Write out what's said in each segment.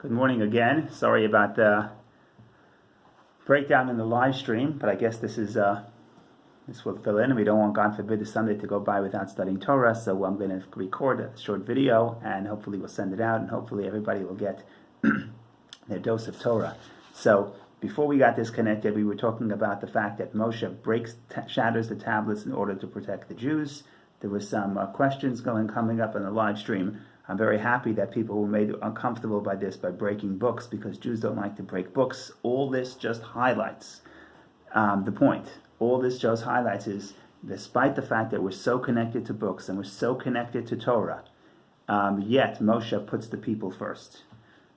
Good morning again. Sorry about the breakdown in the live stream, but I guess this will fill in. We don't want, God forbid, the Sunday to go by without studying Torah, so I'm going to record a short video, and hopefully we'll send it out, and hopefully everybody will get their dose of Torah. So before we got disconnected, we were talking about the fact that Moshe shatters the tablets in order to protect the Jews. There was some questions coming up in the live stream. I'm very happy that people were made uncomfortable by this, by breaking books, because Jews don't like to break books. All this just highlights the point. All this just highlights is, despite the fact that we're so connected to books and we're so connected to Torah, yet Moshe puts the people first.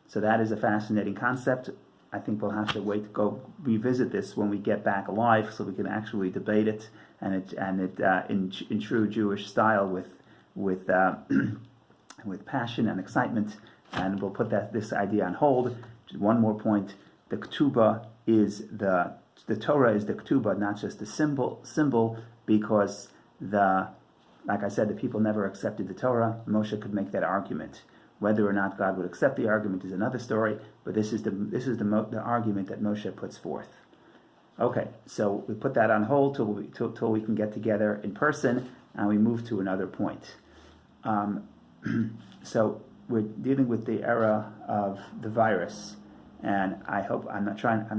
So that is a fascinating concept. I think we'll have to wait to go revisit this when we get back live, so we can actually debate it in true Jewish style with passion and excitement, and we'll put this idea on hold. One more point: the ketubah is the Torah is the ketubah, not just the symbol, because like I said, the people never accepted the Torah. Moshe could make that argument. Whether or not God would accept the argument is another story, but this is the argument that Moshe puts forth. Okay, so we put that on hold till we can get together in person, and we move to another point. So we're dealing with the era of the virus, and I'm trying to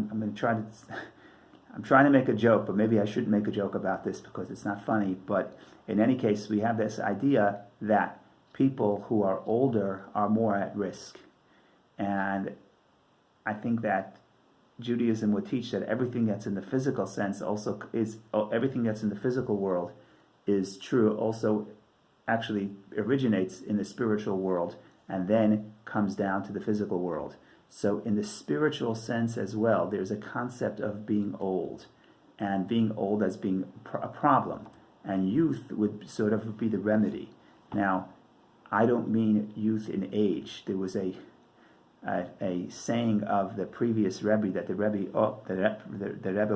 make a joke, but maybe I shouldn't make a joke about this because it's not funny. But in any case, we have this idea that people who are older are more at risk, and I think that Judaism would teach that everything that's in the physical sense everything that's in the physical world is true also actually originates in the spiritual world and then comes down to the physical world. So in the spiritual sense as well, there's a concept of being old, and being old as being a problem, and youth would sort of be the remedy. Now, I don't mean youth in age. There was a saying of the previous Rebbe that the Rebbe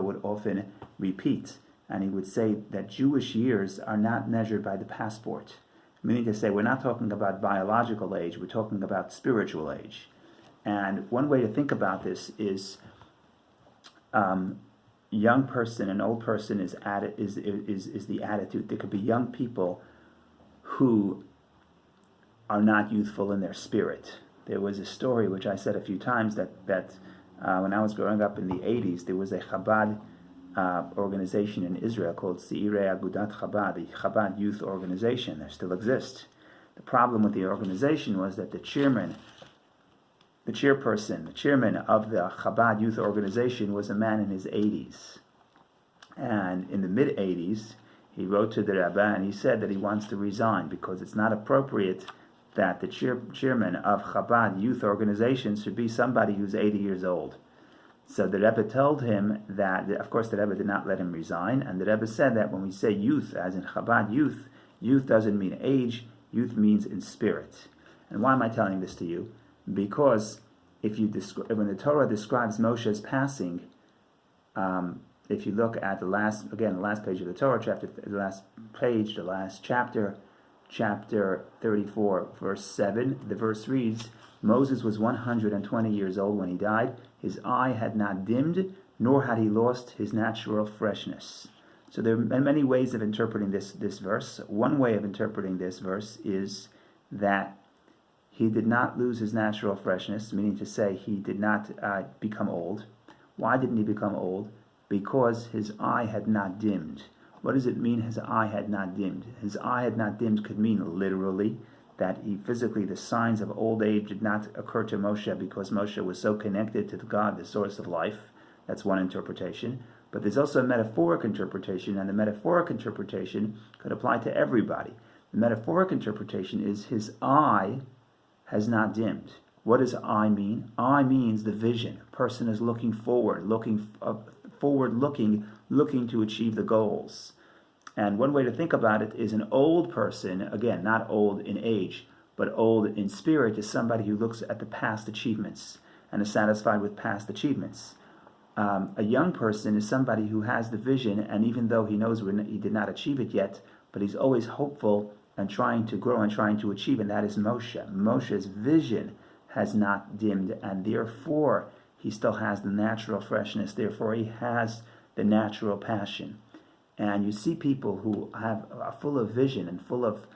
would often repeat, and he would say that Jewish years are not measured by the passport. Meaning to say, we're not talking about biological age, we're talking about spiritual age. And one way to think about this is young person and old person is the attitude. There could be young people who are not youthful in their spirit. There was a story which I said a few times that when I was growing up in the 80s, there was a Chabad organization in Israel called Seirei Agudat Chabad, the Chabad Youth Organization. They still exist. The problem with the organization was that the chairman of the Chabad Youth Organization was a man in his 80s. And in the mid-80s, he wrote to the Rebbe and he said that he wants to resign because it's not appropriate that the chairman of Chabad Youth Organization should be somebody who's 80 years old. So the Rebbe told him that, of course the Rebbe did not let him resign, and the Rebbe said that when we say youth, as in Chabad youth, youth doesn't mean age, youth means in spirit. And why am I telling this to you? Because when the Torah describes Moshe's passing, if you look at the last page of the Torah, the last chapter 34, verse 7, the verse reads, Moses was 120 years old when he died. His eye had not dimmed, nor had he lost his natural freshness. So there are many ways of interpreting this verse. One way of interpreting this verse is that he did not lose his natural freshness, meaning to say he did not become old. Why didn't he become old? Because his eye had not dimmed. What does it mean his eye had not dimmed? His eye had not dimmed could mean literally that the signs of old age did not occur to Moshe because Moshe was so connected to God, the source of life. That's one interpretation. But there's also a metaphoric interpretation, and the metaphoric interpretation could apply to everybody. The metaphoric interpretation is his eye has not dimmed. What does eye mean? Eye means the vision. A person is looking forward, looking to achieve the goals. And one way to think about it is an old person, again, not old in age, but old in spirit, is somebody who looks at the past achievements and is satisfied with past achievements. A young person is somebody who has the vision, and even though he knows he did not achieve it yet, but he's always hopeful and trying to grow and trying to achieve, and that is Moshe. Moshe's vision has not dimmed, and therefore he still has the natural freshness, therefore he has the natural passion. And you see people who are full of vision and full of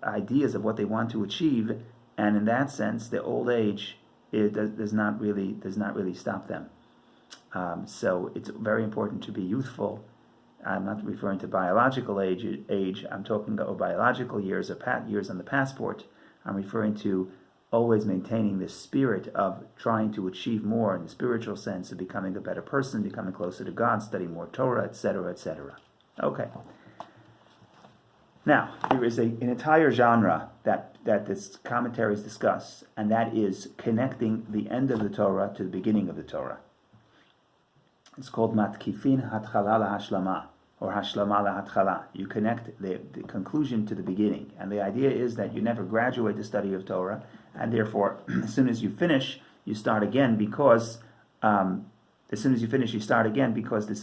ideas of what they want to achieve, and in that sense, the old age does not really stop them. So it's very important to be youthful. I'm not referring to biological age. I'm talking about biological years or years on the passport. I'm referring to always maintaining the spirit of trying to achieve more in the spiritual sense of becoming a better person, becoming closer to God, studying more Torah, etc., etc. Okay. Now, there is an entire genre that this commentaries discuss, and that is connecting the end of the Torah to the beginning of the Torah. It's called Matkifin Hatchala LaHashlama, or Hashlama LaHatchala. You connect the conclusion to the beginning. And the idea is that you never graduate the study of Torah, and therefore, as soon as you finish, you start again because there's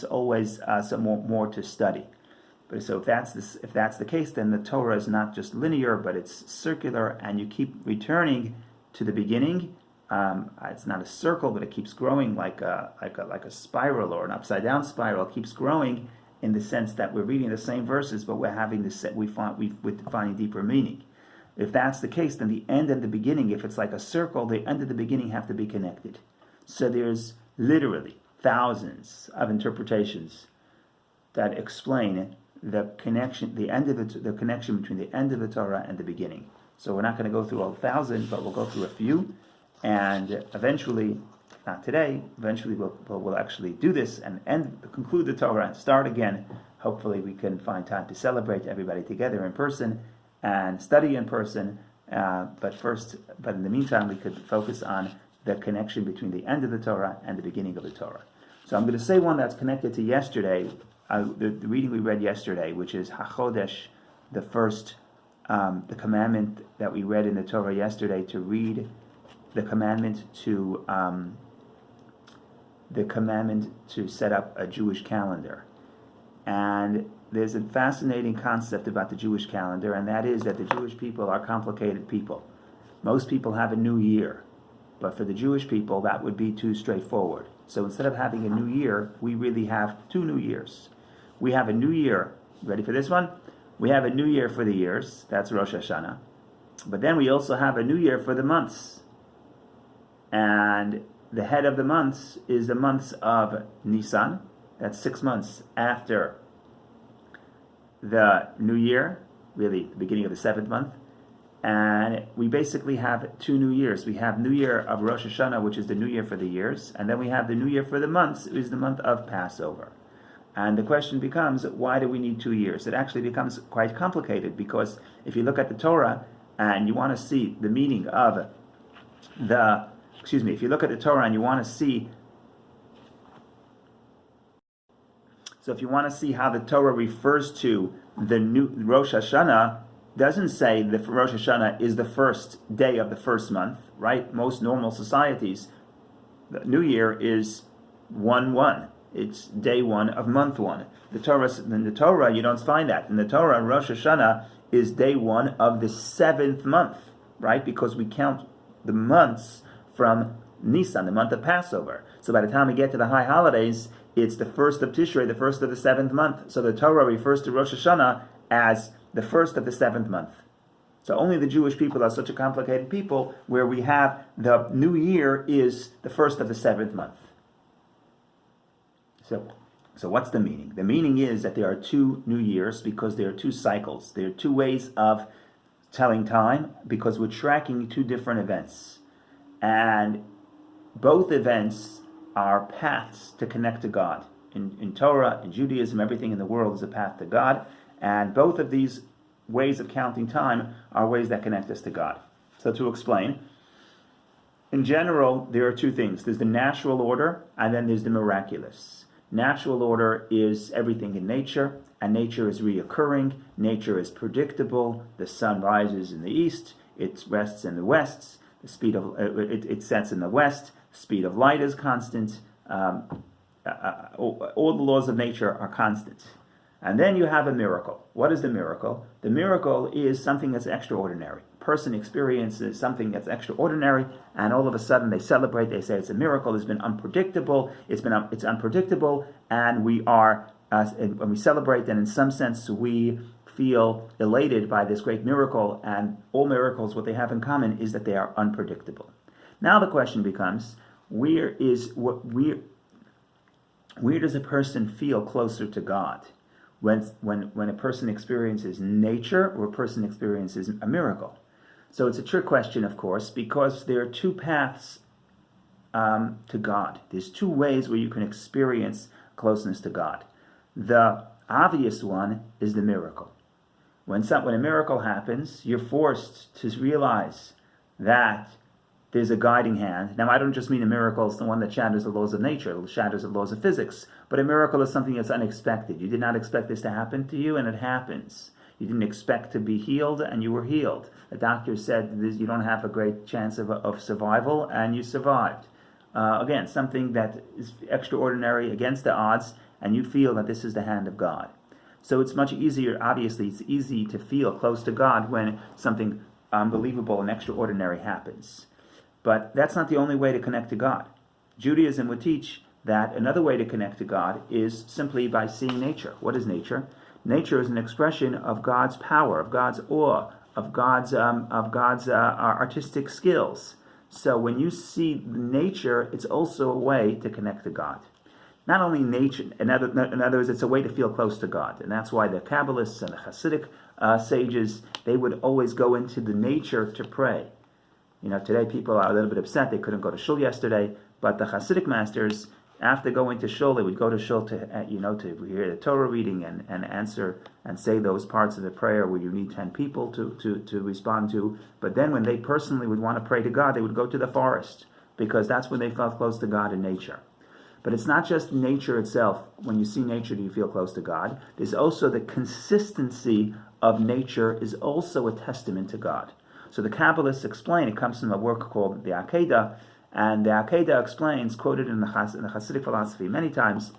always some more to study. But so if that's the case, then the Torah is not just linear, but it's circular, and you keep returning to the beginning. It's not a circle, but it keeps growing like a spiral or an upside down spiral. It keeps growing in the sense that we're reading the same verses, but we're finding deeper meaning. If that's the case, then the end and the beginning, if it's like a circle, the end and the beginning have to be connected. So there's literally thousands of interpretations that explain the connection, the connection between the end of the Torah and the beginning. So we're not going to go through all 1,000, but we'll go through a few, and eventually, not today, eventually we'll actually do this and conclude the Torah and start again. Hopefully we can find time to celebrate everybody together in person and study in person, but in the meantime we could focus on the connection between the end of the Torah and the beginning of the Torah. So I'm going to say one that's connected to yesterday, the reading we read yesterday, which is HaChodesh, the first, the commandment that we read in the Torah yesterday, to read the commandment to set up a Jewish calendar. And there's a fascinating concept about the Jewish calendar, and that is that the Jewish people are complicated people. Most people have a new year, but for the Jewish people that would be too straightforward. So instead of having a new year, we really have 2 new years. We have a new year. Ready for this one? We have a new year for the years. That's Rosh Hashanah. But then we also have a new year for the months. And the head of the months is the months of Nisan. That's 6 months after the new year, really the beginning of the 7th month. And we basically have 2 new years. We have New Year of Rosh Hashanah, which is the new year for the years, and then we have the new year for the months, which is the month of Passover. And the question becomes, why do we need 2 years? It actually becomes quite complicated, because if you look at the Torah and you want to see the meaning of if you look at the Torah and you want to see, so if you want to see how the Torah refers to the new Rosh Hashanah, doesn't say that Rosh Hashanah is the first day of the first month, right? Most normal societies, the New Year is 1/1. It's day 1 of month 1. In the Torah, you don't find that. In the Torah, Rosh Hashanah is day 1 of the 7th month, right? Because we count the months from Nisan, the month of Passover. So by the time we get to the high holidays, it's the 1st of Tishrei, the 1st of the 7th month. So the Torah refers to Rosh Hashanah as the 1st of the 7th month. So only the Jewish people are such a complicated people, where we have the new year is the 1st of the 7th month. So what's the meaning? The meaning is that there are 2 new years because there are 2 cycles. There are 2 ways of telling time, because we're tracking 2 different events. And both events are paths to connect to God. In Torah, in Judaism, everything in the world is a path to God. And both of these ways of counting time are ways that connect us to God. So to explain, in general, there are 2 things. There's the natural order, and then there's the miraculous. Natural order is everything in nature, and nature is reoccurring. Nature is predictable. The sun rises in the east, it rests in the west. The speed of it sets in the west. Speed of light is constant. All the laws of nature are constant. And then you have a miracle. What is the miracle? The miracle is something that's extraordinary. A person experiences something that's extraordinary, and all of a sudden they celebrate, they say it's a miracle, it's been unpredictable, it's unpredictable, and when we celebrate, then in some sense we feel elated by this great miracle, and all miracles, what they have in common is that they are unpredictable. Now the question becomes, where does a person feel closer to God? When a person experiences nature or a person experiences a miracle. So it's a trick question, of course, because there are two paths to God. There's two ways where you can experience closeness to God. The obvious one is the miracle. When a miracle happens, you're forced to realize that there's a guiding hand. Now, I don't just mean a miracle is the one that shatters the laws of nature, shatters the laws of physics, but a miracle is something that's unexpected. You did not expect this to happen to you, and it happens. You didn't expect to be healed, and you were healed. The doctor said you don't have a great chance of survival, and you survived. Again, something that is extraordinary, against the odds, and you feel that this is the hand of God. So it's much easier, obviously, it's easy to feel close to God when something unbelievable and extraordinary happens. But that's not the only way to connect to God. Judaism would teach that another way to connect to God is simply by seeing nature. What is nature? Nature is an expression of God's power, of God's awe, of God's artistic skills. So when you see nature, it's also a way to connect to God. Not only nature, in other words, it's a way to feel close to God. And that's why the Kabbalists and the Hasidic sages, they would always go into the nature to pray. You know, today people are a little bit upset they couldn't go to shul yesterday, but the Hasidic masters, after going to shul, they would go to shul to hear the Torah reading and answer and say those parts of the prayer where you need 10 people to respond to. But then when they personally would want to pray to God, they would go to the forest, because that's when they felt close to God in nature. But it's not just nature itself. When you see nature, do you feel close to God? There's also the consistency of nature is also a testament to God. So the Kabbalists explain, it comes from a work called the Akedah, and the Akedah explains, quoted in the Hasidic philosophy many times,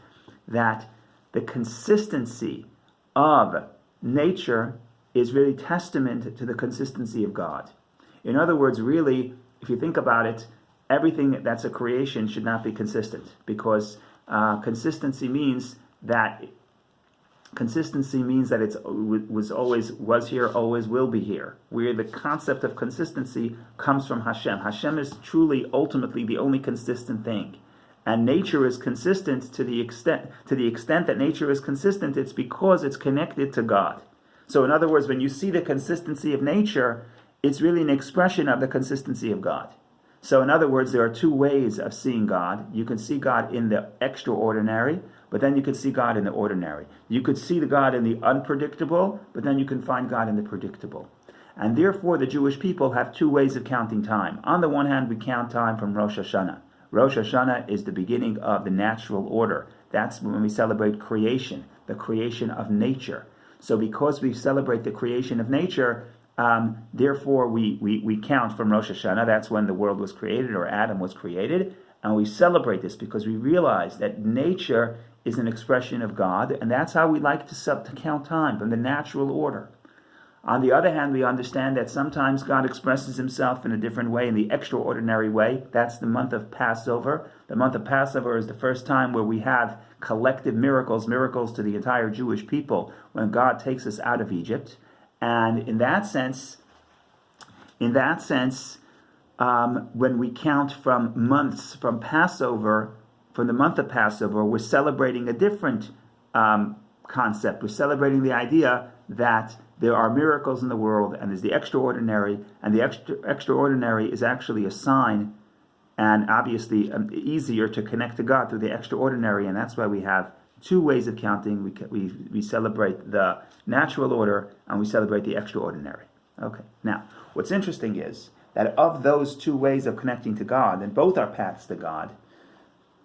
that the consistency of nature is really testament to the consistency of God. In other words, really, if you think about it, everything that's a creation should not be consistent, because consistency means that it was here, always will be here. Where the concept of consistency comes from Hashem. Hashem is truly, ultimately, the only consistent thing, and nature is consistent to the extent that nature is consistent. It's because it's connected to God. So, in other words, when you see the consistency of nature, it's really an expression of the consistency of God. So in other words, there are two ways of seeing God. You can see God in the extraordinary, but then you can see God in the ordinary. You could see the God in the unpredictable, but then you can find God in the predictable. And therefore, the Jewish people have two ways of counting time. On the one hand, we count time from Rosh Hashanah. Rosh Hashanah is the beginning of the natural order. That's when we celebrate creation, the creation of nature. So because we celebrate the creation of nature, therefore, we count from Rosh Hashanah. That's when the world was created, or Adam was created. And we celebrate this because we realize that nature is an expression of God. And that's how we like to count time, from the natural order. On the other hand, we understand that sometimes God expresses himself in a different way, in the extraordinary way. That's the month of Passover. The month of Passover is the first time where we have collective miracles to the entire Jewish people, when God takes us out of Egypt. And in that sense, when we count from the month of Passover, we're celebrating a different concept. We're celebrating the idea that there are miracles in the world, and there's the extraordinary, and the extraordinary is actually a sign, and obviously easier to connect to God through the extraordinary, and that's why we have two ways of counting. We celebrate the natural order, and we celebrate the extraordinary. Okay. Now, what's interesting is that of those two ways of connecting to God, and both are paths to God,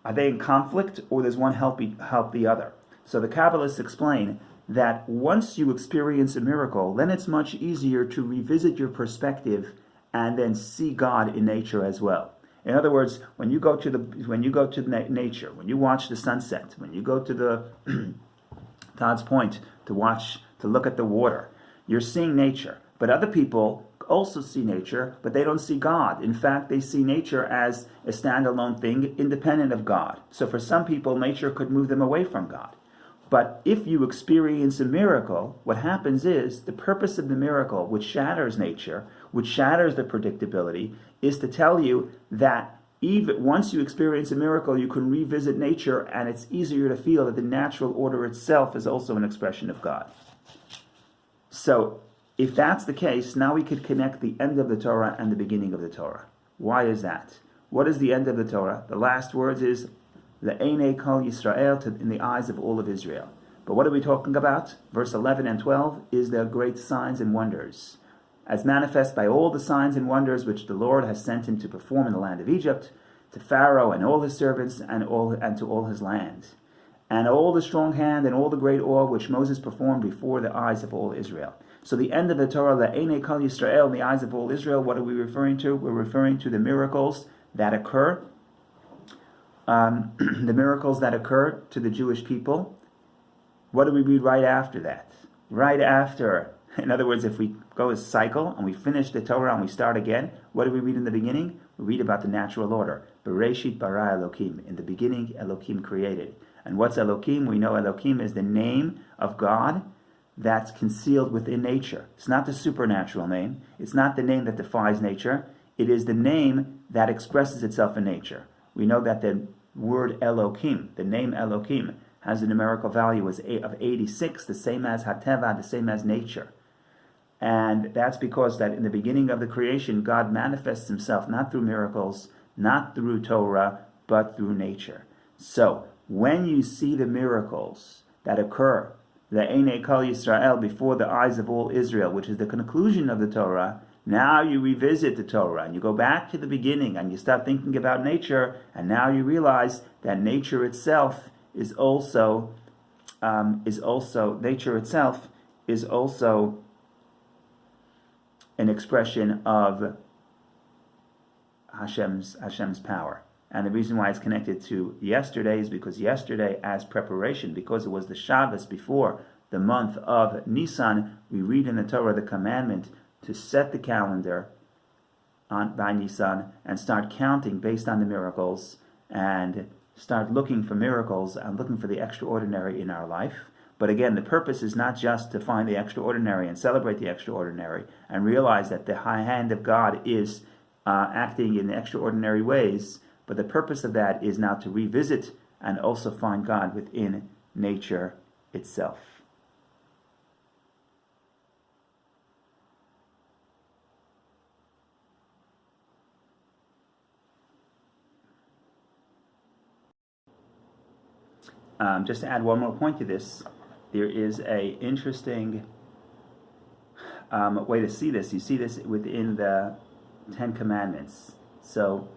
are they in conflict, or does one help the other? So the Kabbalists explain that once you experience a miracle, then it's much easier to revisit your perspective and then see God in nature as well. In other words, when you go to nature, when you watch the sunset, when you go to the Todd's Point to look at the water, you're seeing nature. But other people also see nature, but they don't see God. In fact, they see nature as a standalone thing, independent of God. So for some people, nature could move them away from God. But if you experience a miracle, what happens is the purpose of the miracle, which shatters nature, which shatters the predictability, is to tell you that even once you experience a miracle, you can revisit nature, and it's easier to feel that the natural order itself is also an expression of God. So if that's the case, now we could connect the end of the Torah and the beginning of the Torah. Why is that? What is the end of the Torah? The last words is Le'enei kol Yisrael, in the eyes of all of Israel. But what are we talking about? Verse 11 and 12 is the great signs and wonders, as manifest by all the signs and wonders which the Lord has sent him to perform in the land of Egypt, to Pharaoh and all his servants and to all his land, and all the strong hand and all the great awe which Moses performed before the eyes of all Israel. So the end of the Torah, Le'enei kol Yisrael, in the eyes of all Israel, what are we referring to? We're referring to the miracles that occur, the miracles that occur to the Jewish people. What do we read right after that? Right after, in other words, if we go a cycle and we finish the Torah and we start again, what do we read in the beginning? We read about the natural order. Bereshit bara Elokim. In the beginning, Elokim created. And what's Elokim? We know Elokim is the name of God that's concealed within nature. It's not the supernatural name. It's not the name that defies nature. It is the name that expresses itself in nature. We know that the word Elokim, the name Elokim, has a numerical value of 86, the same as Hateva, the same as nature. And that's because that in the beginning of the creation, God manifests himself not through miracles, not through Torah, but through nature. So, when you see the miracles that occur, Le'enei kol Yisrael, before the eyes of all Israel, which is the conclusion of the Torah, now you revisit the Torah and you go back to the beginning and you start thinking about nature, and now you realize that nature itself is also an expression of Hashem's power. And the reason why it's connected to yesterday is because yesterday, as preparation, because it was the Shabbos before the month of Nisan, we read in the Torah the commandment to set the calendar by Nisan and start counting based on the miracles and start looking for miracles and looking for the extraordinary in our life. But again, the purpose is not just to find the extraordinary and celebrate the extraordinary and realize that the high hand of God is acting in extraordinary ways, but the purpose of that is now to revisit and also find God within nature itself. Just to add one more point to this, there is a interesting way to see this. You see this within the Ten Commandments. So,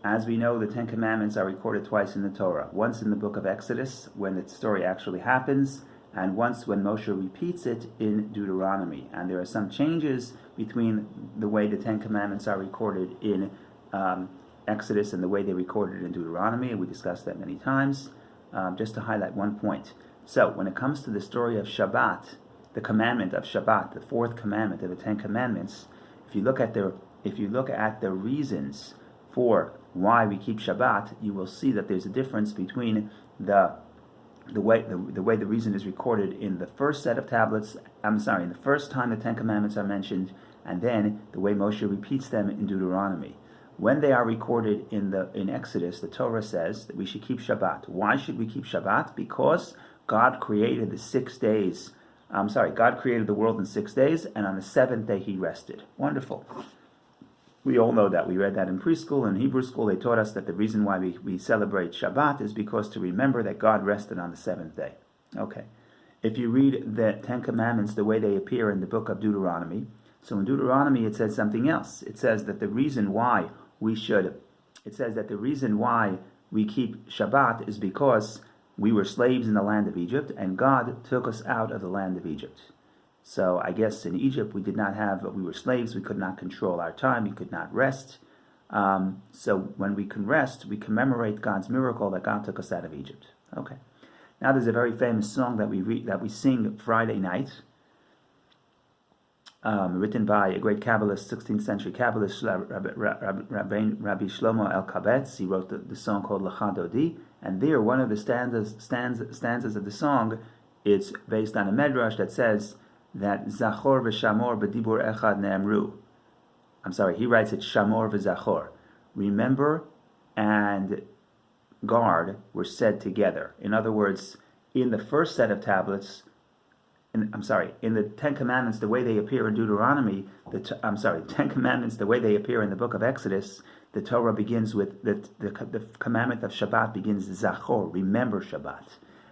as we know, the Ten Commandments are recorded twice in the Torah. Once in the book of Exodus, when the story actually happens, and once when Moshe repeats it in Deuteronomy. And there are some changes between the way the Ten Commandments are recorded in Exodus and the way they're recorded in Deuteronomy, and we discussed that many times. Just to highlight one point. So, when it comes to the story of Shabbat, the commandment of Shabbat, the fourth commandment of the Ten Commandments, if you look at the reasons for why we keep Shabbat, you will see that there's a difference between the way the reason is recorded in the first set of tablets. In the first time the Ten Commandments are mentioned, and then the way Moshe repeats them in Deuteronomy. When they are recorded in Exodus, the Torah says that we should keep Shabbat. Why should we keep Shabbat? Because God created God created the world in 6 days, and on the seventh day He rested. Wonderful. We all know that. We read that in preschool and Hebrew school. They taught us that the reason why we celebrate Shabbat is because to remember that God rested on the seventh day. Okay. If you read the Ten Commandments the way they appear in the book of Deuteronomy, so in Deuteronomy it says something else. It says that the reason why we keep Shabbat is because we were slaves in the land of Egypt, and God took us out of the land of Egypt. So I guess in Egypt we were slaves, we could not control our time, we could not rest. So when we can rest, we commemorate God's miracle that God took us out of Egypt. Okay. Now there's a very famous song that we sing Friday night. written by a great Kabbalist, 16th century Kabbalist, Rabbi Shlomo El-Kabetz. He wrote the song called Lecha Dodi, and there one of the stanzas of the song, it's based on a medrash that says that Zachor v'Shamor b'dibur echad ne'emru. I'm sorry, he writes it Shamor v'Zachor. Remember and guard were said together. In other words, in the first set of tablets, in the Ten Commandments, the way they appear in Deuteronomy, Ten Commandments, the way they appear in the book of Exodus, the Torah begins with, the commandment of Shabbat begins Zachor, remember Shabbat.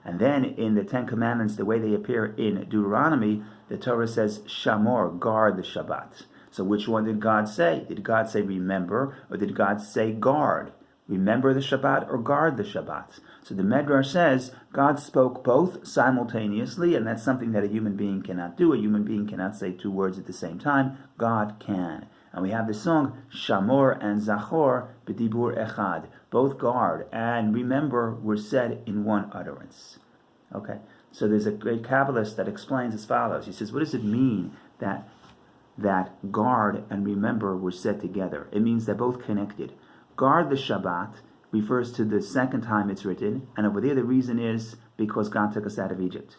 And then in the Ten Commandments, the way they appear in Deuteronomy, the Torah says Shamor, guard the Shabbat. So which one did God say? Did God say remember, or did God say guard? Remember the Shabbat or guard the Shabbat? So the Medrash says God spoke both simultaneously, and that's something that a human being cannot do. A human being cannot say two words at the same time. God can. And we have the song Shamor and Zachor b'dibur echad. Both guard and remember were said in one utterance. Okay, so there's a great Kabbalist that explains as follows. He says, what does it mean that guard and remember were said together? It means they're both connected. Guard the Shabbat refers to the second time it's written, and over there the reason is because God took us out of Egypt.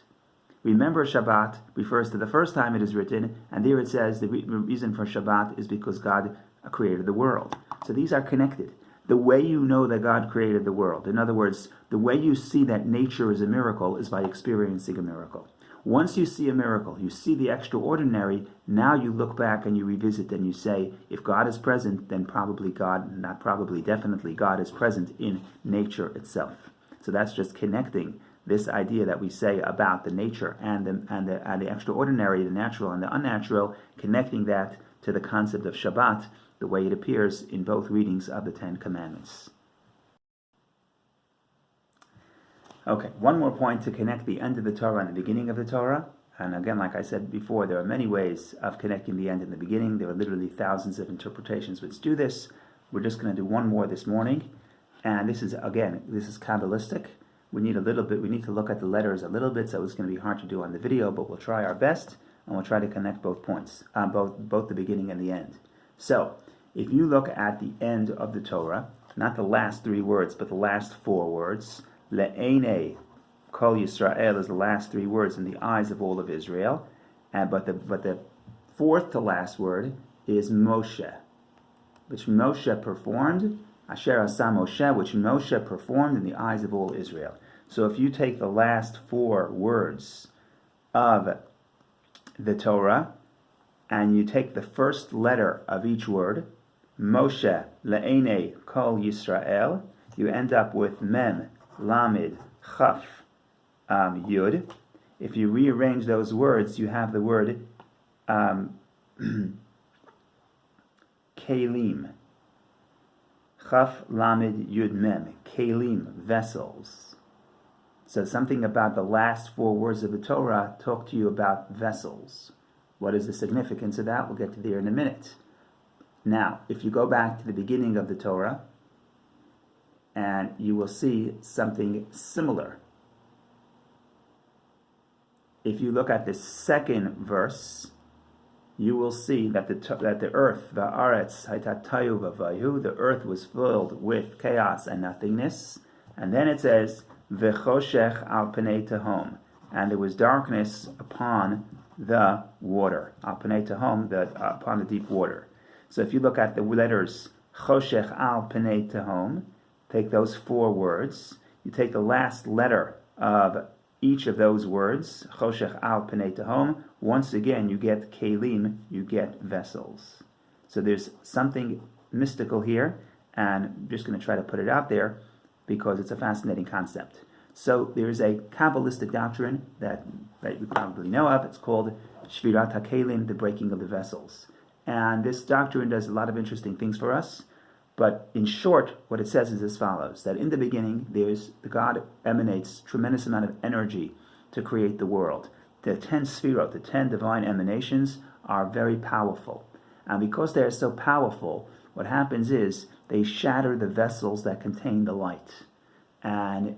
Remember Shabbat refers to the first time it is written, and there it says the reason for Shabbat is because God created the world. So these are connected. The way you know that God created the world, in other words, the way you see that nature is a miracle is by experiencing a miracle. Once you see a miracle, you see the extraordinary, now you look back and you revisit and you say, if God is present, then probably God, not probably, definitely God is present in nature itself. So that's just connecting this idea that we say about the nature and the extraordinary, the natural and the unnatural, connecting that to the concept of Shabbat, the way it appears in both readings of the Ten Commandments. Okay, one more point to connect the end of the Torah and the beginning of the Torah. And again, like I said before, there are many ways of connecting the end and the beginning. There are literally thousands of interpretations which do this. We're just going to do one more this morning. And this is Kabbalistic. We need to look at the letters a little bit, so it's going to be hard to do on the video, but we'll try our best, and we'll try to connect both points, both the beginning and the end. So, if you look at the end of the Torah, not the last three words, but the last four words, Le'enei Kol Yisrael is the last three words in the eyes of all of Israel, but the fourth to last word is Moshe, which Moshe performed, Asher Asa Moshe, which Moshe performed in the eyes of all Israel. So if you take the last four words of the Torah, and you take the first letter of each word, Moshe Le'enei Kol Yisrael, you end up with Mem, Lamed, Chaf, Yud. If you rearrange those words, you have the word Kalim. Chaf, Lamed, Yud, Mem. Kalim, vessels. So something about the last four words of the Torah talk to you about vessels. What is the significance of that? We'll get to there in a minute. Now, if you go back to the beginning of the Torah, and you will see something similar. If you look at the second verse, you will see that the earth, the earth was filled with chaos and nothingness. And then it says, V'choshech al pnei tehom, and there was darkness upon the water, al pnei tehom, upon the deep water. So if you look at the letters Choshech al pnei tehom, take those four words, you take the last letter of each of those words, Choshech al pnei tehom, once again you get Kalim, you get vessels. So there's something mystical here, and I'm just going to try to put it out there because it's a fascinating concept. So there's a Kabbalistic doctrine that you probably know of. It's called Shvirat HaKelim, the breaking of the vessels. And this doctrine does a lot of interesting things for us. But in short, what it says is as follows, that in the beginning, God emanates tremendous amount of energy to create the world. The 10 sfirot, the 10 divine emanations, are very powerful. And because they are so powerful, what happens is they shatter the vessels that contain the light. And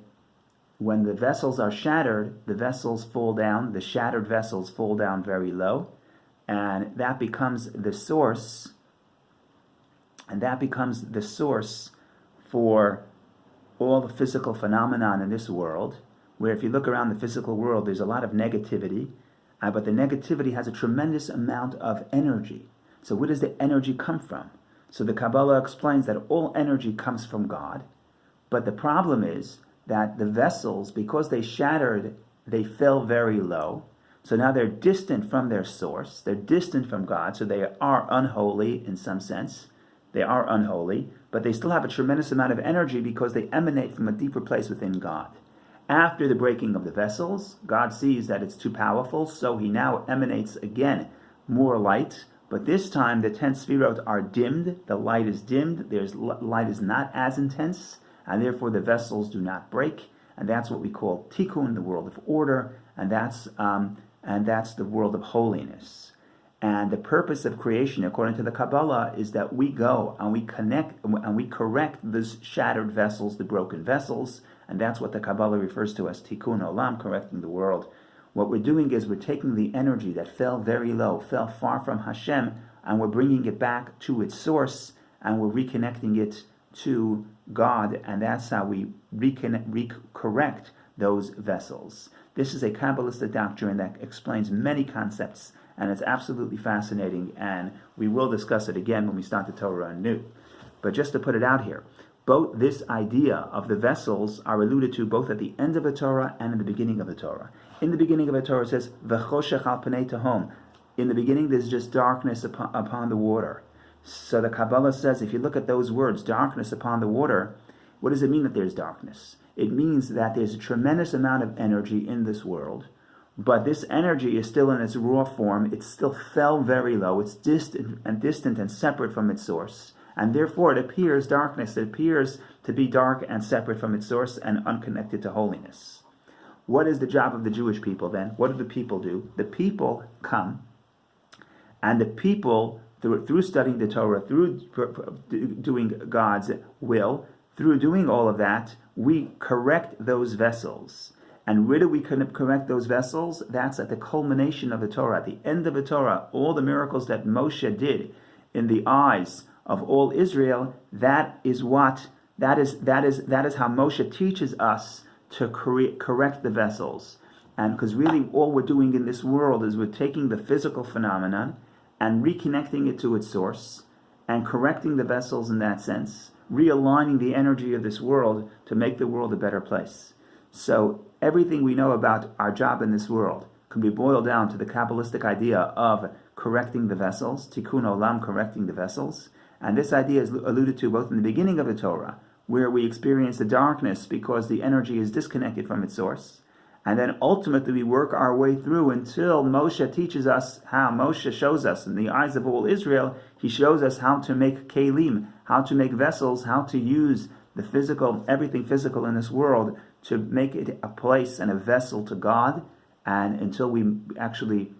when the vessels are shattered, the vessels fall down, the shattered vessels fall down very low, and that becomes the source, for all the physical phenomenon in this world, where if you look around the physical world, there's a lot of negativity, but the negativity has a tremendous amount of energy. So where does the energy come from? So the Kabbalah explains that all energy comes from God, but the problem is that the vessels, because they shattered, they fell very low. So now they're distant from their source, they're distant from God, so they are unholy in some sense. They are unholy, but they still have a tremendous amount of energy because they emanate from a deeper place within God. After the breaking of the vessels, God sees that it's too powerful, so he now emanates again more light, but this time the 10 sefirot are dimmed, the light is dimmed, light is not as intense, and therefore the vessels do not break, and that's what we call tikkun, the world of order, and that's the world of holiness. And the purpose of creation, according to the Kabbalah, is that we go and we connect and we correct those shattered vessels, the broken vessels, and that's what the Kabbalah refers to as tikkun olam, correcting the world. What we're doing is we're taking the energy that fell very low, fell far from Hashem, and we're bringing it back to its source, and we're reconnecting it to God, and that's how we correct those vessels. This is a Kabbalistic doctrine that explains many concepts, and it's absolutely fascinating, and we will discuss it again when we start the Torah anew. But just to put it out here, both this idea of the vessels are alluded to both at the end of the Torah and in the beginning of the Torah. In the beginning of the Torah it says, V'choshech al panei tehom. In the beginning there's just darkness upon the water. So the Kabbalah says, if you look at those words, darkness upon the water, what does it mean that there's darkness? It means that there's a tremendous amount of energy in this world, but this energy is still in its raw form. It still fell very low. It's distant and separate from its source. And therefore it appears darkness. It appears to be dark and separate from its source and unconnected to holiness. What is the job of the Jewish people then? What do the people do? The people come, and the people, through studying the Torah, through doing God's will, through doing all of that, we correct those vessels. And where do we correct those vessels? That's at the culmination of the Torah. At the end of the Torah, all the miracles that Moshe did in the eyes of all Israel, that is how Moshe teaches us to correct the vessels. And because really all we're doing in this world is we're taking the physical phenomenon and reconnecting it to its source and correcting the vessels in that sense, realigning the energy of this world to make the world a better place. So everything we know about our job in this world can be boiled down to the Kabbalistic idea of correcting the vessels, tikkun olam, correcting the vessels. And this idea is alluded to both in the beginning of the Torah, where we experience the darkness because the energy is disconnected from its source. And then ultimately we work our way through until Moshe teaches us how. Moshe shows us in the eyes of all Israel, he shows us how to make kelim, how to make vessels, how to use the physical, everything physical in this world to make it a place and a vessel to God, and until we actually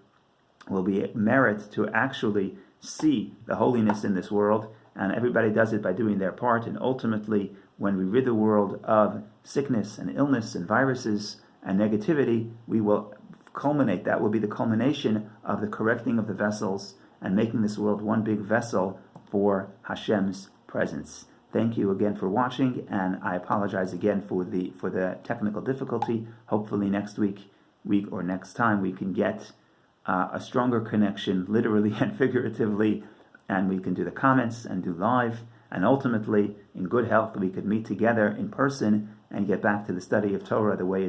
will be merit to actually see the holiness in this world, and everybody does it by doing their part, and ultimately when we rid the world of sickness and illness and viruses and negativity, we will culminate, that will be the culmination of the correcting of the vessels and making this world one big vessel for Hashem's presence. Thank you again for watching, and I apologize again for the technical difficulty. Hopefully next week or next time we can get a stronger connection, literally and figuratively, and we can do the comments and do live, and ultimately, in good health, we could meet together in person and get back to the study of Torah the way it's